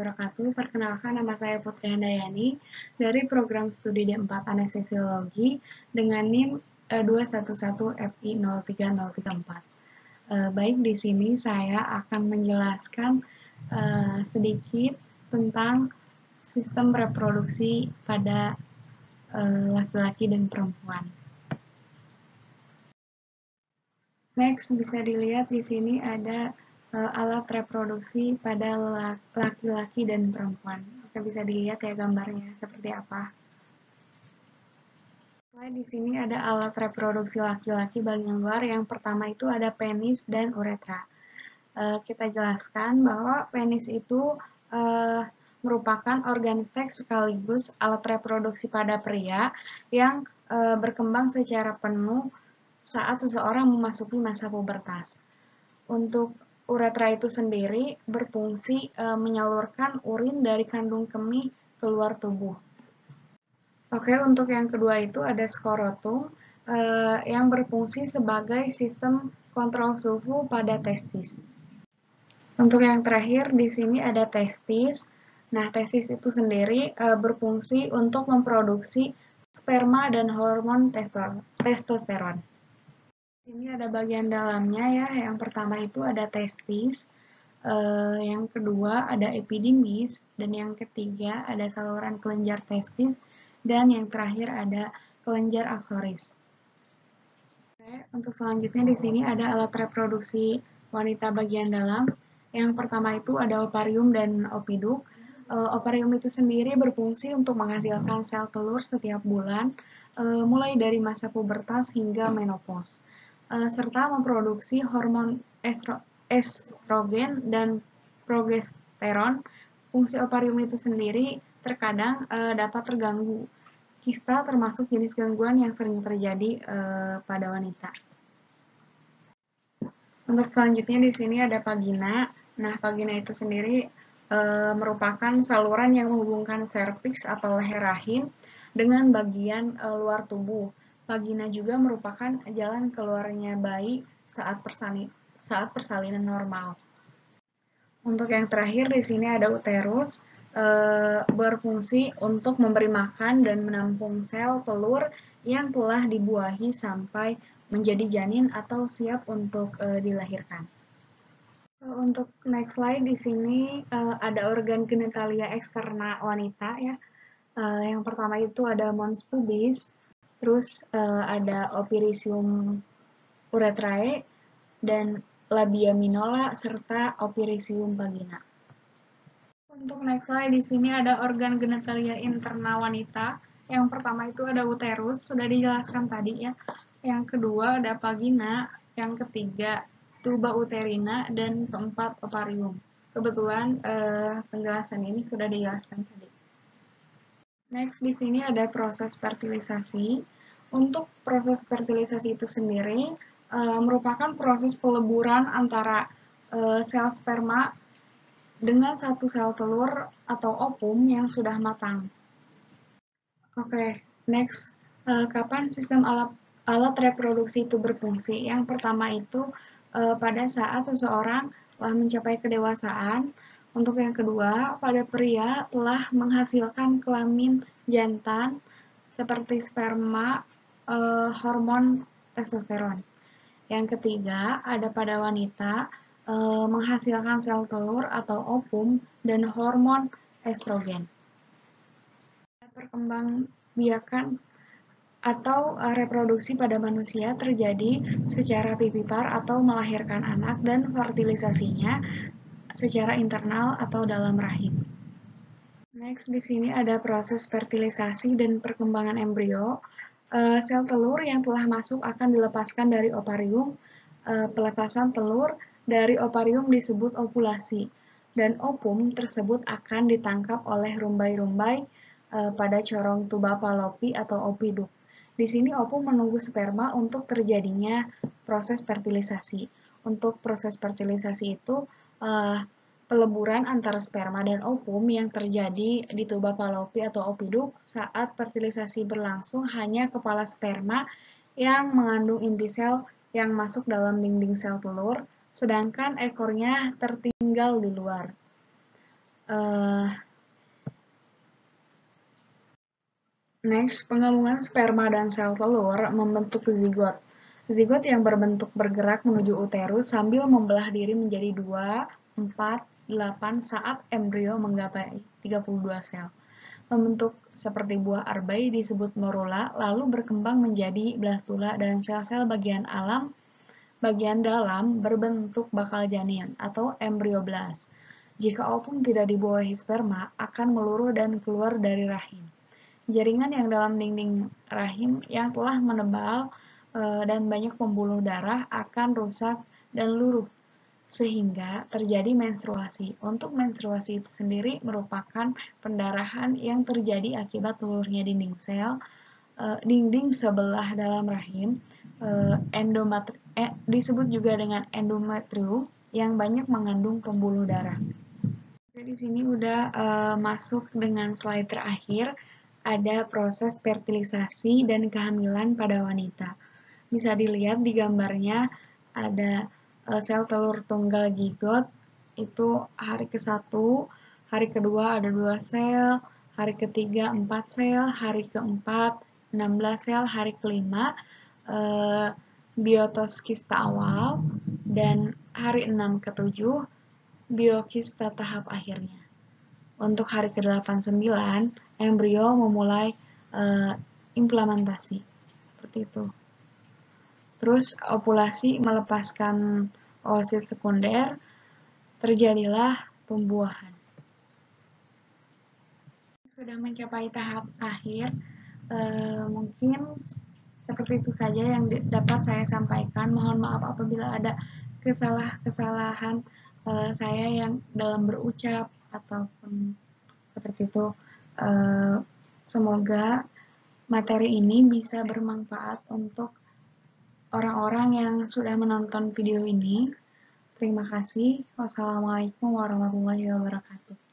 wabarakatuh. Perkenalkan, nama saya Putri Handayani dari program studi D4 Anestesiologi dengan NIM 211FI03034. Baik, di sini saya akan menjelaskan sedikit tentang sistem reproduksi pada laki-laki dan perempuan. Next, bisa dilihat di sini ada alat reproduksi pada laki-laki dan perempuan. Oke, bisa dilihat ya gambarnya seperti apa. Di sini ada alat reproduksi laki-laki bagian luar. Yang pertama itu ada penis dan uretra. Kita jelaskan bahwa penis itu merupakan organ seks sekaligus alat reproduksi pada pria yang berkembang secara penuh saat seseorang memasuki masa pubertas. Untuk uretra itu sendiri berfungsi menyalurkan urin dari kandung kemih keluar tubuh. Oke, untuk yang kedua itu ada skrotum yang berfungsi sebagai sistem kontrol suhu pada testis. Untuk yang terakhir di sini ada testis. Nah, testis itu sendiri berfungsi untuk memproduksi sperma dan hormon testosteron. Di sini ada bagian dalamnya ya. Yang pertama itu ada testis, yang kedua ada epidimis, dan yang ketiga ada saluran kelenjar testis, dan yang terakhir ada kelenjar aksoris. Oke, untuk selanjutnya di sini ada alat reproduksi wanita bagian dalam. Yang pertama itu ada ovarium dan opiduk. Ovarium itu sendiri berfungsi untuk menghasilkan sel telur setiap bulan, mulai dari masa pubertas hingga menopause, serta memproduksi hormon estrogen dan progesteron. Fungsi ovarium itu sendiri terkadang dapat terganggu. Kista termasuk jenis gangguan yang sering terjadi pada wanita. Untuk selanjutnya di sini ada vagina. Nah, vagina itu sendiri merupakan saluran yang menghubungkan serviks atau leher rahim dengan bagian luar tubuh. Vagina juga merupakan jalan keluarnya bayi saat persalinan normal. Untuk yang terakhir di sini ada uterus, berfungsi untuk memberi makan dan menampung sel telur yang telah dibuahi sampai menjadi janin atau siap untuk dilahirkan. Untuk next slide di sini ada organ genitalia eksterna wanita ya. Yang pertama itu ada mons pubis, terus ada opericium urethrae dan labia minora serta opericium vagina. Untuk next slide di sini ada organ genitalia interna wanita. Yang pertama itu ada uterus, sudah dijelaskan tadi ya. Yang kedua ada vagina, yang ketiga tuba uterina, dan keempat ovarium. Kebetulan penjelasan ini sudah dijelaskan tadi. Next di sini ada proses fertilisasi. Untuk proses fertilisasi itu sendiri merupakan proses peleburan antara sel sperma dengan satu sel telur atau ovum yang sudah matang. Oke, next, kapan sistem alat reproduksi itu berfungsi? Yang pertama itu pada saat seseorang telah mencapai kedewasaan. Untuk yang kedua, pada pria telah menghasilkan kelamin jantan seperti sperma, hormon testosteron. Yang ketiga, ada pada wanita menghasilkan sel telur atau ovum dan hormon estrogen. Perkembangbiakan atau reproduksi pada manusia terjadi secara vivipar atau melahirkan anak dan fertilisasinya secara internal atau dalam rahim. Next, di sini ada proses fertilisasi dan perkembangan embrio. Sel telur yang telah masuk akan dilepaskan dari ovarium. Pelepasan telur dari ovarium disebut ovulasi, dan ovum tersebut akan ditangkap oleh rumbai-rumbai pada corong tuba Fallopi atau opiduk. Di sini ovum menunggu sperma untuk terjadinya proses fertilisasi. Untuk proses fertilisasi itu peleburan antara sperma dan ovum yang terjadi di tuba Fallopi atau opiduk. Saat fertilisasi berlangsung, hanya kepala sperma yang mengandung inti sel yang masuk dalam dinding sel telur, sedangkan ekornya tertinggal di luar. Eh, Next, penggabungan sperma dan sel telur membentuk zigot. Zigot yang berbentuk bergerak menuju uterus sambil membelah diri menjadi 2, 4, 8 saat embrio menggapai 32 sel. Membentuk seperti buah arbai disebut morula, lalu berkembang menjadi blastula dan sel-sel bagian dalam berbentuk bakal janin atau embrioblast. Jika ovum tidak dibuahi sperma, akan meluruh dan keluar dari rahim. Jaringan yang dalam dinding rahim yang telah menebal dan banyak pembuluh darah akan rusak dan luruh, sehingga terjadi menstruasi. Untuk menstruasi itu sendiri merupakan pendarahan yang terjadi akibat telurnya dinding sebelah dalam rahim, disebut juga dengan endometrium, yang banyak mengandung pembuluh darah. Di sini udah masuk dengan slide terakhir, ada proses fertilisasi dan kehamilan pada wanita. Bisa dilihat di gambarnya ada sel telur tunggal zigot, itu hari ke-1, hari kedua ada 2 sel, hari ketiga 4 sel, hari keempat 16 sel, hari kelima biotoskista awal, dan hari 6 ke 7 biokista tahap akhirnya. Untuk hari ke-89, embrio memulai implementasi. Seperti itu. Terus ovulasi melepaskan oosit sekunder, terjadilah pembuahan. Sudah mencapai tahap akhir, mungkin seperti itu saja yang dapat saya sampaikan. Mohon maaf apabila ada kesalahan saya yang dalam berucap ataupun seperti itu. Semoga materi ini bisa bermanfaat untuk orang-orang yang sudah menonton video ini. Terima kasih. Wassalamualaikum warahmatullahi wabarakatuh.